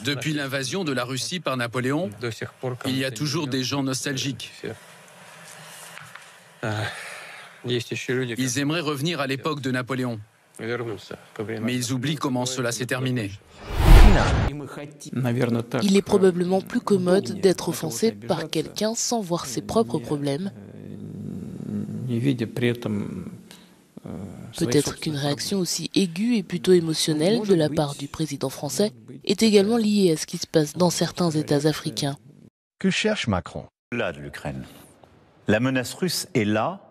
Depuis l'invasion de la Russie par Napoléon, il y a toujours des gens nostalgiques. Ils aimeraient revenir à l'époque de Napoléon, mais ils oublient comment cela s'est terminé. Il est probablement plus commode d'être offensé par quelqu'un sans voir ses propres problèmes. Peut-être qu'une réaction aussi aiguë et plutôt émotionnelle de la part du président français est également liée à ce qui se passe dans certains États africains. Que cherche Macron? Là de l'Ukraine. La menace russe est là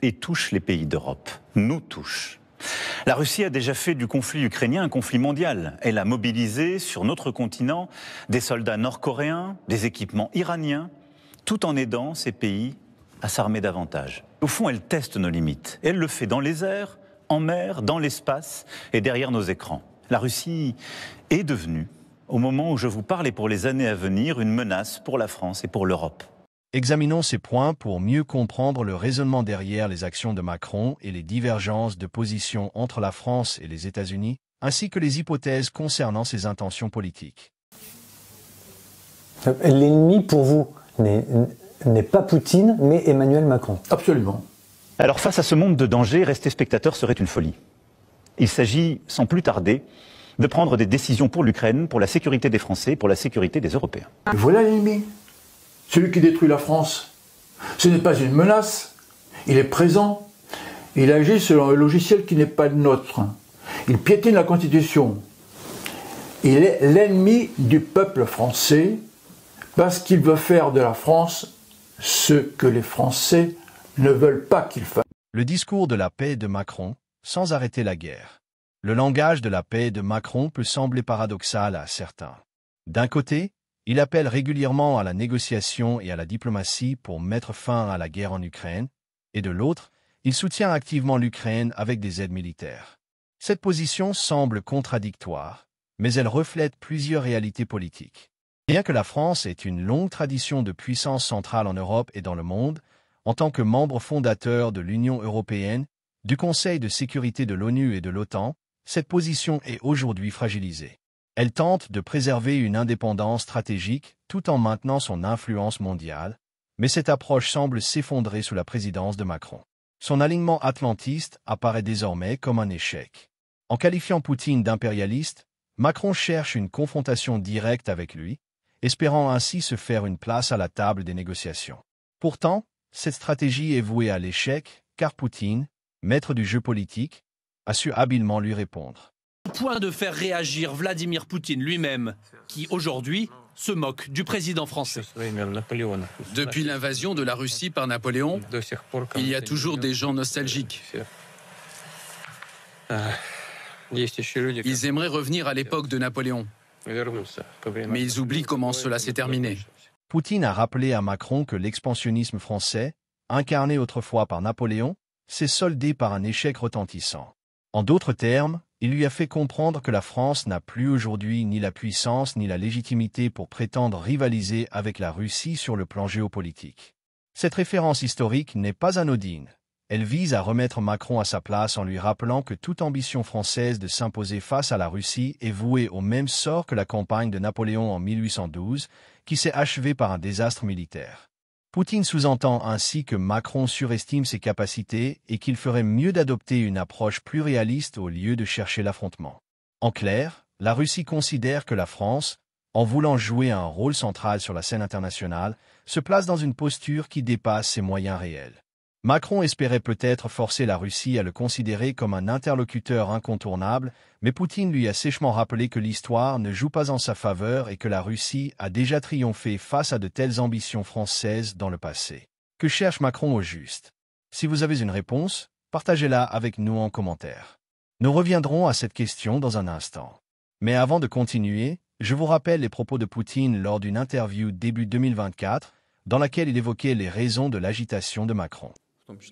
et touche les pays d'Europe. Nous touche. La Russie a déjà fait du conflit ukrainien un conflit mondial. Elle a mobilisé sur notre continent des soldats nord-coréens, des équipements iraniens, tout en aidant ces pays à s'armer davantage. Au fond, elle teste nos limites. Elle le fait dans les airs, en mer, dans l'espace et derrière nos écrans. La Russie est devenue, au moment où je vous parle et pour les années à venir, une menace pour la France et pour l'Europe. Examinons ces points pour mieux comprendre le raisonnement derrière les actions de Macron et les divergences de position entre la France et les États-Unis, ainsi que les hypothèses concernant ses intentions politiques. L'ennemi pour vous n'est pas Poutine, mais Emmanuel Macron. Absolument. Alors face à ce monde de danger, rester spectateur serait une folie. Il s'agit, sans plus tarder, de prendre des décisions pour l'Ukraine, pour la sécurité des Français, pour la sécurité des Européens. Voilà l'ennemi. Celui qui détruit la France. Ce n'est pas une menace. Il est présent. Il agit selon un logiciel qui n'est pas le nôtre. Il piétine la Constitution. Il est l'ennemi du peuple français parce qu'il veut faire de la France ce que les Français ne veulent pas qu'il fasse. Le discours de la paix de Macron, sans arrêter la guerre. Le langage de la paix de Macron peut sembler paradoxal à certains. D'un côté, il appelle régulièrement à la négociation et à la diplomatie pour mettre fin à la guerre en Ukraine, et de l'autre, il soutient activement l'Ukraine avec des aides militaires. Cette position semble contradictoire, mais elle reflète plusieurs réalités politiques. Bien que la France ait une longue tradition de puissance centrale en Europe et dans le monde, en tant que membre fondateur de l'Union européenne, du Conseil de sécurité de l'ONU et de l'OTAN, cette position est aujourd'hui fragilisée. Elle tente de préserver une indépendance stratégique tout en maintenant son influence mondiale, mais cette approche semble s'effondrer sous la présidence de Macron. Son alignement atlantiste apparaît désormais comme un échec. En qualifiant Poutine d'impérialiste, Macron cherche une confrontation directe avec lui, espérant ainsi se faire une place à la table des négociations. Pourtant, cette stratégie est vouée à l'échec, car Poutine, maître du jeu politique, a su habilement lui répondre. Au point de faire réagir Vladimir Poutine lui-même, qui aujourd'hui se moque du président français. Depuis l'invasion de la Russie par Napoléon, il y a toujours des gens nostalgiques. Ils aimeraient revenir à l'époque de Napoléon, mais ils oublient comment cela s'est terminé. Poutine a rappelé à Macron que l'expansionnisme français, incarné autrefois par Napoléon, s'est soldé par un échec retentissant. En d'autres termes, il lui a fait comprendre que la France n'a plus aujourd'hui ni la puissance ni la légitimité pour prétendre rivaliser avec la Russie sur le plan géopolitique. Cette référence historique n'est pas anodine. Elle vise à remettre Macron à sa place en lui rappelant que toute ambition française de s'imposer face à la Russie est vouée au même sort que la campagne de Napoléon en 1812, qui s'est achevée par un désastre militaire. Poutine sous-entend ainsi que Macron surestime ses capacités et qu'il ferait mieux d'adopter une approche plus réaliste au lieu de chercher l'affrontement. En clair, la Russie considère que la France, en voulant jouer un rôle central sur la scène internationale, se place dans une posture qui dépasse ses moyens réels. Macron espérait peut-être forcer la Russie à le considérer comme un interlocuteur incontournable, mais Poutine lui a sèchement rappelé que l'histoire ne joue pas en sa faveur et que la Russie a déjà triomphé face à de telles ambitions françaises dans le passé. Que cherche Macron au juste? Si vous avez une réponse, partagez-la avec nous en commentaire. Nous reviendrons à cette question dans un instant. Mais avant de continuer, je vous rappelle les propos de Poutine lors d'une interview début 2024, dans laquelle il évoquait les raisons de l'agitation de Macron. Je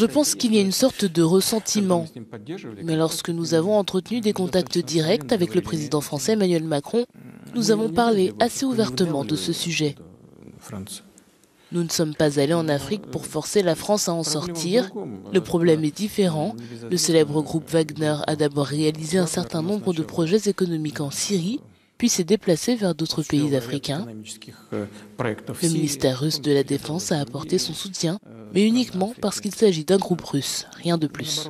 pense qu'il y a une sorte de ressentiment. Mais lorsque nous avons entretenu des contacts directs avec le président français Emmanuel Macron, nous avons parlé assez ouvertement de ce sujet. Nous ne sommes pas allés en Afrique pour forcer la France à en sortir. Le problème est différent. Le célèbre groupe Wagner a d'abord réalisé un certain nombre de projets économiques en Syrie, puis s'est déplacé vers d'autres pays africains. Le ministère russe de la Défense a apporté son soutien, mais uniquement parce qu'il s'agit d'un groupe russe, rien de plus.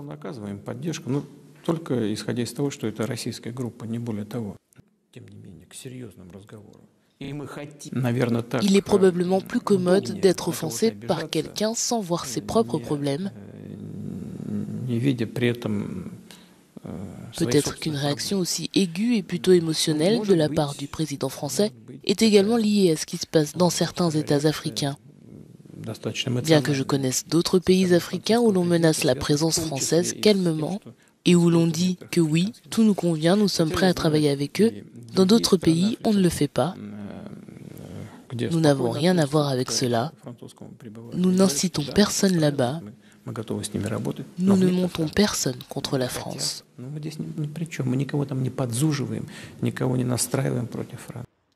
Il est probablement plus commode d'être offensé par quelqu'un sans voir ses propres problèmes. Peut-être qu'une réaction aussi aiguë et plutôt émotionnelle de la part du président français est également liée à ce qui se passe dans certains États africains. Bien que je connaisse d'autres pays africains où l'on menace la présence française calmement et où l'on dit que oui, tout nous convient, nous sommes prêts à travailler avec eux, dans d'autres pays, on ne le fait pas. Nous n'avons rien à voir avec cela. Nous n'incitons personne là-bas. Nous ne montons personne contre la France.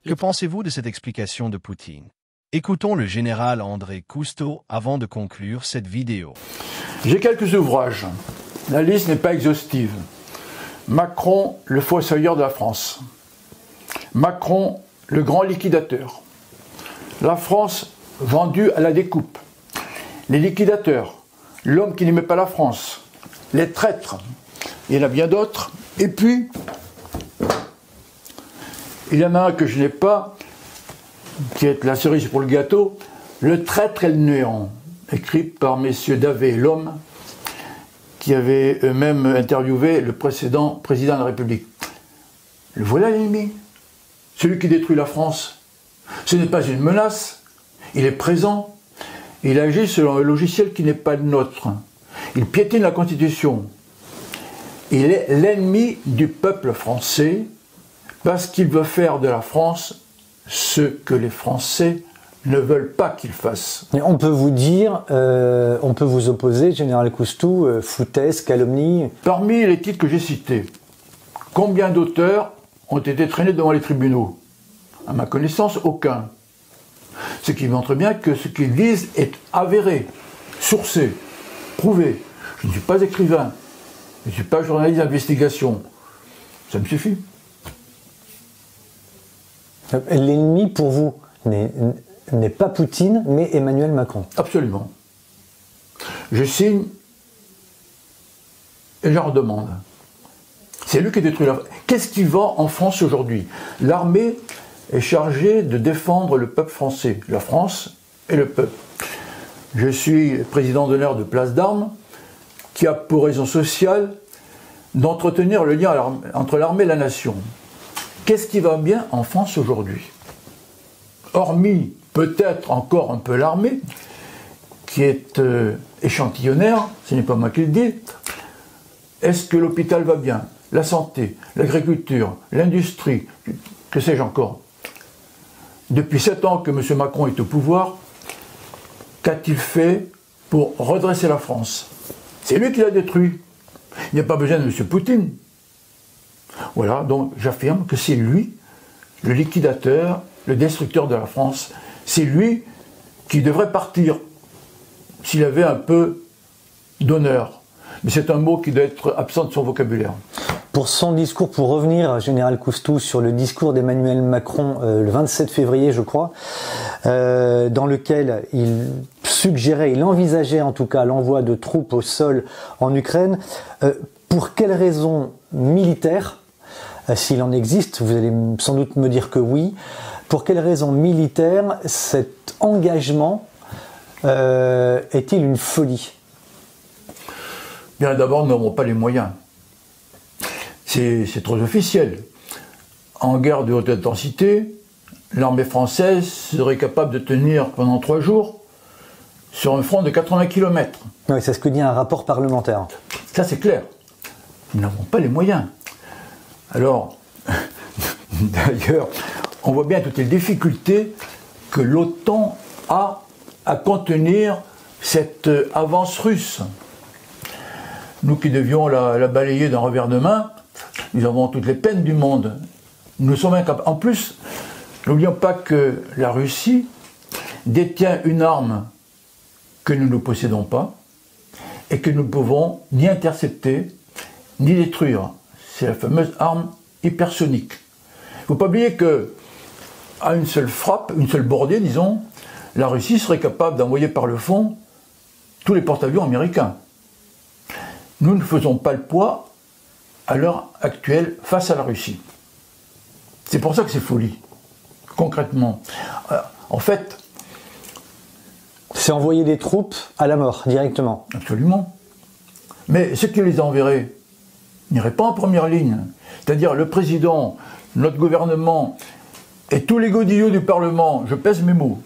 Que pensez-vous de cette explication de Poutine? Écoutons le général André Cousteau avant de conclure cette vidéo. J'ai quelques ouvrages. La liste n'est pas exhaustive. Macron, le fossoyeur de la France. Macron, le grand liquidateur. La France vendue à la découpe. Les liquidateurs. L'homme qui n'aimait pas la France. Les traîtres. Il y en a bien d'autres. Et puis, il y en a un que je n'ai pas, qui est la cerise pour le gâteau, Le traître et le néant, écrit par messieurs Davé et Lhomme, qui avaient eux-mêmes interviewé le précédent président de la République. Le voilà l'ennemi, celui qui détruit la France. Ce n'est pas une menace, il est présent, il agit selon un logiciel qui n'est pas le nôtre. Il piétine la Constitution. Il est l'ennemi du peuple français parce qu'il veut faire de la France ce que les Français ne veulent pas qu'il fasse. Mais on peut vous dire, on peut vous opposer, Général Cousteau, foutaise, calomnie. Parmi les titres que j'ai cités, combien d'auteurs ont été traînés devant les tribunaux? À ma connaissance, aucun. Ce qui montre bien que ce qu'ils disent est avéré, sourcé, prouvé. Je ne suis pas écrivain, je ne suis pas journaliste d'investigation. Ça me suffit. L'ennemi pour vous n'est pas Poutine, mais Emmanuel Macron. Absolument. Je signe et j'en redemande. C'est lui qui détruit la France. Qu'est-ce qui va en France aujourd'hui? L'armée est chargée de défendre le peuple français, la France et le peuple. Je suis président d'honneur de Place d'Armes, qui a pour raison sociale d'entretenir le lien entre l'armée et la nation. Qu'est-ce qui va bien en France aujourd'hui? Hormis peut-être encore un peu l'armée, qui est échantillonnaire, ce n'est pas moi qui le dis, est-ce que l'hôpital va bien? La santé, l'agriculture, l'industrie, que sais-je encore? Depuis 7 ans que M. Macron est au pouvoir, qu'a-t-il fait pour redresser la France? C'est lui qui l'a détruit. Il n'y a pas besoin de M. Poutine. Voilà, donc j'affirme que c'est lui, le liquidateur, le destructeur de la France. C'est lui qui devrait partir, s'il avait un peu d'honneur. Mais c'est un mot qui doit être absent de son vocabulaire. Pour son discours, pour revenir, Général Cousteau, sur le discours d'Emmanuel Macron le 27 février, je crois, dans lequel il suggérait, il envisageait en tout cas l'envoi de troupes au sol en Ukraine, pour quelles raisons militaires, s'il en existe, vous allez sans doute me dire que oui, pour quelles raisons militaires cet engagement est-il une folie? Bien d'abord, nous n'avons pas les moyens. C'est trop officiel. En guerre de haute intensité, l'armée française serait capable de tenir pendant 3 jours sur un front de 80 km. Oui, c'est ce que dit un rapport parlementaire. Ça, c'est clair. Nous n'avons pas les moyens. Alors, d'ailleurs, on voit bien toutes les difficultés que l'OTAN a à contenir cette avance russe. Nous qui devions la balayer d'un revers de main, nous avons toutes les peines du monde. Nous sommes incapables. En plus, n'oublions pas que la Russie détient une arme que nous ne possédons pas et que nous ne pouvons ni intercepter ni détruire. C'est la fameuse arme hypersonique. Il ne faut pas oublier que, à une seule frappe, une seule bordée, disons, la Russie serait capable d'envoyer par le fond tous les porte-avions américains. Nous ne faisons pas le poids à l'heure actuelle face à la Russie. C'est pour ça que c'est folie, concrètement. En fait... C'est envoyer des troupes à la mort, directement. Absolument. Mais ceux qui les enverraient n'iraient pas en première ligne. C'est-à-dire le président, notre gouvernement et tous les godillots du Parlement, je pèse mes mots,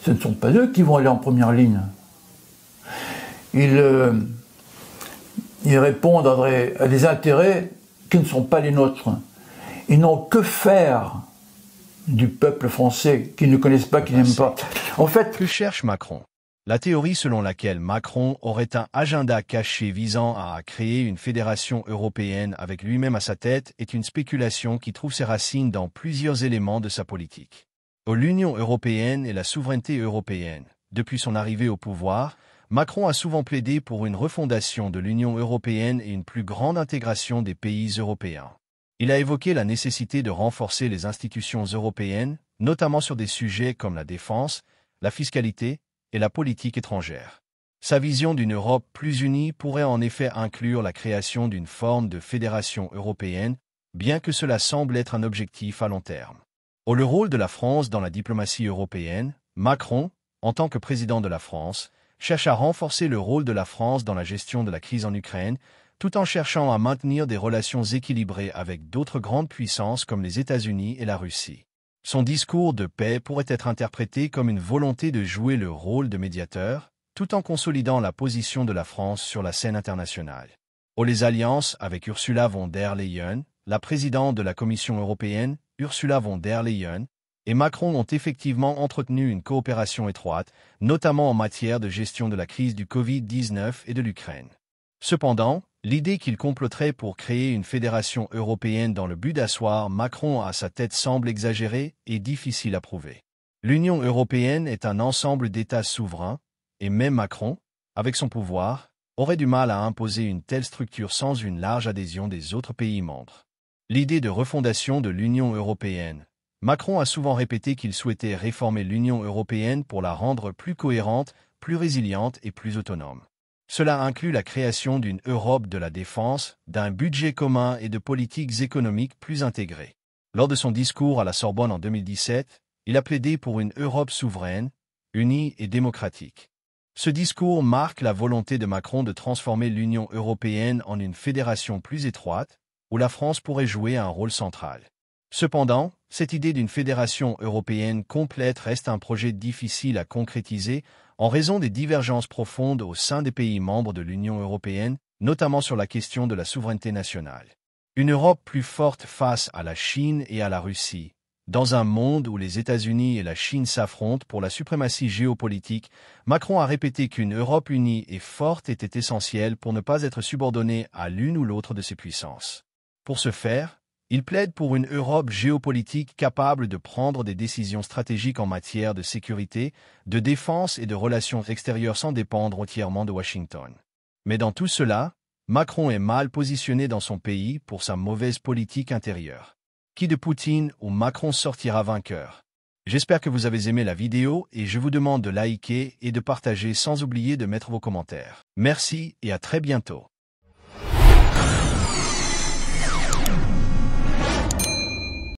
ce ne sont pas eux qui vont aller en première ligne. Ils répondent à des intérêts qui ne sont pas les nôtres. Ils n'ont que faire du peuple français qu'ils ne connaissent pas, qu'ils n'aiment pas. En fait, que cherche Macron? La théorie selon laquelle Macron aurait un agenda caché visant à créer une fédération européenne avec lui-même à sa tête est une spéculation qui trouve ses racines dans plusieurs éléments de sa politique. L'Union européenne et la souveraineté européenne. Depuis son arrivée au pouvoir, Macron a souvent plaidé pour une refondation de l'Union européenne et une plus grande intégration des pays européens. Il a évoqué la nécessité de renforcer les institutions européennes, notamment sur des sujets comme la défense, la fiscalité et la politique étrangère. Sa vision d'une Europe plus unie pourrait en effet inclure la création d'une forme de fédération européenne, bien que cela semble être un objectif à long terme. Le rôle de la France dans la diplomatie européenne, Macron, en tant que président de la France, cherche à renforcer le rôle de la France dans la gestion de la crise en Ukraine, tout en cherchant à maintenir des relations équilibrées avec d'autres grandes puissances comme les États-Unis et la Russie. Son discours de paix pourrait être interprété comme une volonté de jouer le rôle de médiateur, tout en consolidant la position de la France sur la scène internationale. Les alliances avec Ursula von der Leyen, la présidente de la Commission européenne, Ursula von der Leyen, et Macron ont effectivement entretenu une coopération étroite, notamment en matière de gestion de la crise du Covid-19 et de l'Ukraine. Cependant, l'idée qu'il comploterait pour créer une fédération européenne dans le but d'asseoir Macron à sa tête semble exagérée et difficile à prouver. L'Union européenne est un ensemble d'États souverains, et même Macron, avec son pouvoir, aurait du mal à imposer une telle structure sans une large adhésion des autres pays membres. L'idée de refondation de l'Union européenne. Macron a souvent répété qu'il souhaitait réformer l'Union européenne pour la rendre plus cohérente, plus résiliente et plus autonome. Cela inclut la création d'une Europe de la défense, d'un budget commun et de politiques économiques plus intégrées. Lors de son discours à la Sorbonne en 2017, il a plaidé pour une Europe souveraine, unie et démocratique. Ce discours marque la volonté de Macron de transformer l'Union européenne en une fédération plus étroite, où la France pourrait jouer un rôle central. Cependant, cette idée d'une fédération européenne complète reste un projet difficile à concrétiser en raison des divergences profondes au sein des pays membres de l'Union européenne, notamment sur la question de la souveraineté nationale. Une Europe plus forte face à la Chine et à la Russie. Dans un monde où les États-Unis et la Chine s'affrontent pour la suprématie géopolitique, Macron a répété qu'une Europe unie et forte était essentielle pour ne pas être subordonnée à l'une ou l'autre de ces puissances. Pour ce faire, il plaide pour une Europe géopolitique capable de prendre des décisions stratégiques en matière de sécurité, de défense et de relations extérieures sans dépendre entièrement de Washington. Mais dans tout cela, Macron est mal positionné dans son pays pour sa mauvaise politique intérieure. Qui de Poutine ou Macron sortira vainqueur? J'espère que vous avez aimé la vidéo et je vous demande de liker et de partager sans oublier de mettre vos commentaires. Merci et à très bientôt.